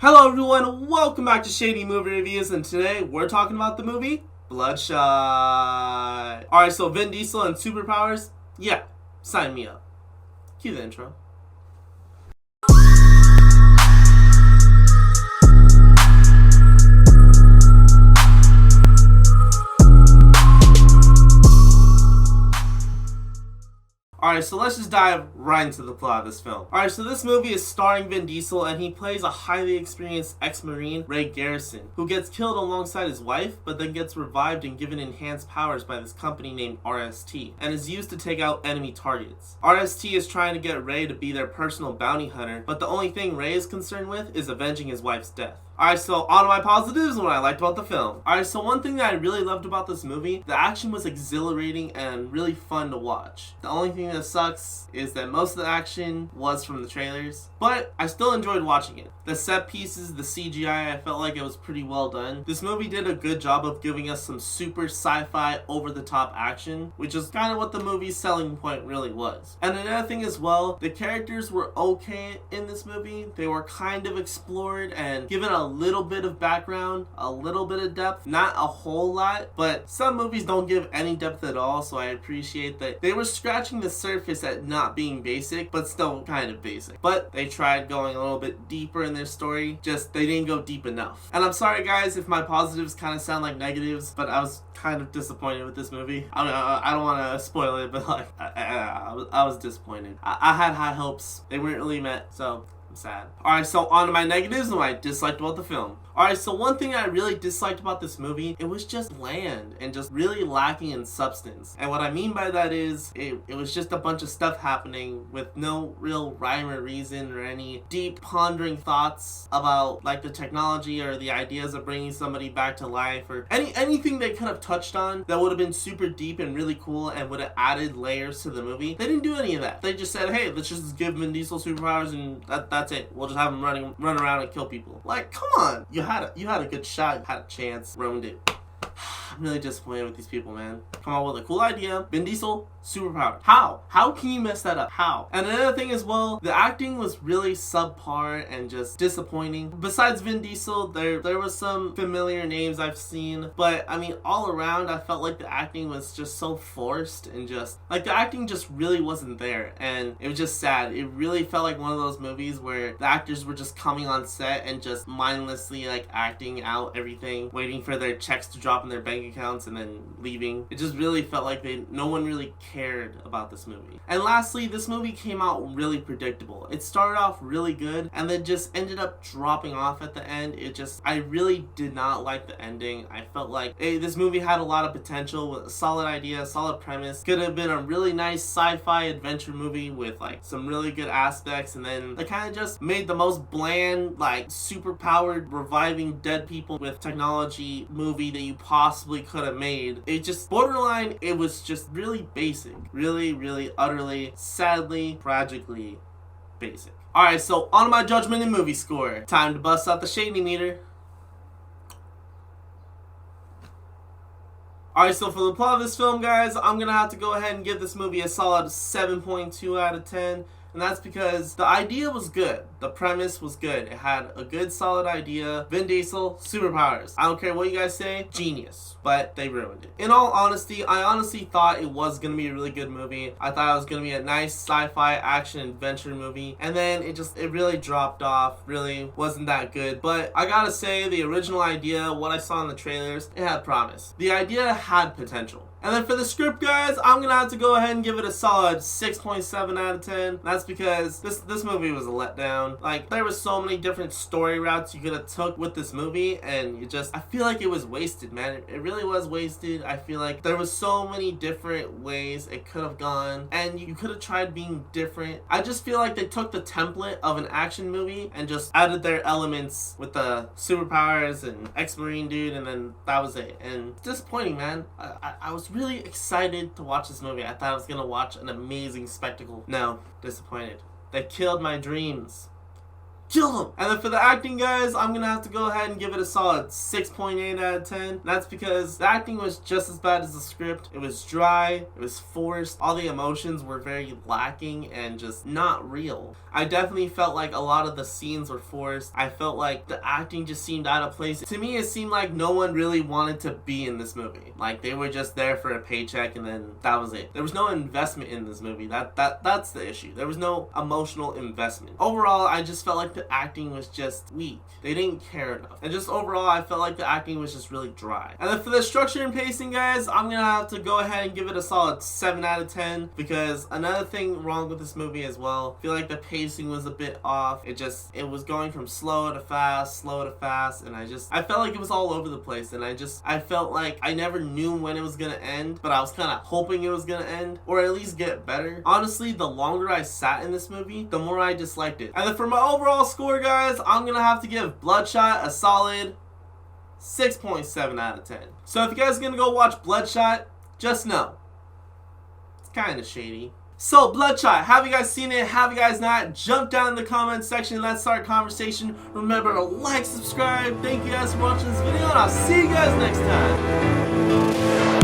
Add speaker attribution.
Speaker 1: Hello everyone, welcome back to Shady Movie Reviews, and today we're talking about the movie Bloodshot. Alright, so Vin Diesel and superpowers? Yeah, sign me up. Cue the intro. Alright, so let's just dive right into the plot of this film. Alright, so this movie is starring Vin Diesel, and he plays a highly experienced ex-Marine, Ray Garrison, who gets killed alongside his wife, but then gets revived and given enhanced powers by this company named RST, and is used to take out enemy targets. RST is trying to get Ray to be their personal bounty hunter, but the only thing Ray is concerned with is avenging his wife's death. Alright, so on to my positives and what I liked about the film. Alright, so one thing that I really loved about this movie, the action was exhilarating and really fun to watch. The only thing that sucks is that most of the action was from the trailers, but I still enjoyed watching it. The set pieces, the CGI, I felt like it was pretty well done. This movie did a good job of giving us some super sci-fi over-the-top action, which is kind of what the movie's selling point really was. And another thing as well, the characters were okay in this movie. They were kind of explored and given a little bit of background, a little bit of depth, not a whole lot, but some movies don't give any depth at all, so I appreciate that they were scratching the surface at not being basic, but still kind of basic. But they tried going a little bit deeper in their story, just they didn't go deep enough. And I'm sorry guys if my positives kind of sound like negatives, but I was kind of disappointed with this movie. I don't want to spoil it, but like I was disappointed. I had high hopes. They weren't really met, so sad. Alright, so on to my negatives and what I disliked about the film. Alright, so one thing I really disliked about this movie, it was just bland and just really lacking in substance. And what I mean by that is, it was just a bunch of stuff happening with no real rhyme or reason or any deep pondering thoughts about like the technology or the ideas of bringing somebody back to life or anything they could have touched on that would have been super deep and really cool and would have added layers to the movie. They didn't do any of that. They just said, hey, let's just give Vin Diesel superpowers and that's it. We'll just have him run around and kill people. Like, come on. You had a good shot, you had a chance, ruined it. I'm really disappointed with these people, man. Come on with a cool idea. Vin Diesel, superpower. How? How can you mess that up? How? And another thing as well, the acting was really subpar and just disappointing. Besides Vin Diesel, there was some familiar names I've seen, but I mean, all around, I felt like the acting was just so forced and just, like, the acting just really wasn't there, and it was just sad. It really felt like one of those movies where the actors were just coming on set and just mindlessly, like, acting out everything, waiting for their checks to drop in their bank accounts and then leaving. It just really felt like no one really cared about this movie. And lastly, this movie came out really predictable. It started off really good and then just ended up dropping off at the end. I really did not like the ending. I felt like this movie had a lot of potential with a solid idea, a solid premise. Could have been a really nice sci-fi adventure movie with like some really good aspects, and then they kind of just made the most bland, like super powered reviving dead people with technology movie that you possibly could have made. It just borderline, it was just really basic. Really, utterly, sadly, tragically basic. Alright, so on to my judgment and movie score. Time to bust out the Shady meter. Alright, so for the plot of this film, guys, I'm gonna have to go ahead and give this movie a solid 7.2 out of 10. And that's because the idea was good. The premise was good. It had a good, solid idea. Vin Diesel, superpowers. I don't care what you guys say, genius. But they ruined it. In all honesty, I honestly thought it was going to be a really good movie. I thought it was going to be a nice sci-fi action adventure movie. And then it really dropped off. Really wasn't that good. But I gotta say, the original idea, what I saw in the trailers, it had promise. The idea had potential. And then for the script, guys, I'm gonna have to go ahead and give it a solid 6.7 out of 10. That's because this movie was a letdown. Like, there was so many different story routes you could have took with this movie, and I feel like it was wasted, man. It really was wasted. I feel like there was so many different ways it could have gone, and you could have tried being different. I just feel like they took the template of an action movie and just added their elements with the superpowers and ex-Marine dude, and then that was it. And it's disappointing, man. I was really excited to watch this movie. I thought I was gonna watch an amazing spectacle. No, disappointed. They killed my dreams. Killed him! And then for the acting, guys, I'm gonna have to go ahead and give it a solid 6.8 out of 10. That's because the acting was just as bad as the script. It was dry, it was forced, all the emotions were very lacking and just not real. I definitely felt like a lot of the scenes were forced. I felt like the acting just seemed out of place. To me, it seemed like no one really wanted to be in this movie. Like, they were just there for a paycheck and then that was it. There was no investment in this movie. That's the issue. There was no emotional investment. Overall, I just felt like the acting was just weak. They didn't care enough. And just overall, I felt like the acting was just really dry. And then for the structure and pacing, guys, I'm gonna have to go ahead and give it a solid 7 out of 10 because another thing wrong with this movie as well, I feel like the pacing was a bit off. It was going from slow to fast, and I felt like it was all over the place, and I felt like I never knew when it was gonna end, but I was kind of hoping it was gonna end, or at least get better. Honestly, the longer I sat in this movie, the more I disliked it. And then for my overall score, guys, I'm gonna have to give Bloodshot a solid 6.7 out of 10. So if you guys are gonna go watch Bloodshot, just know, it's kind of shady. So, Bloodshot, have you guys seen it? Have you guys not? Jump down in the comments section. Let's start a conversation. Remember to like, subscribe. Thank you guys for watching this video, and I'll see you guys next time.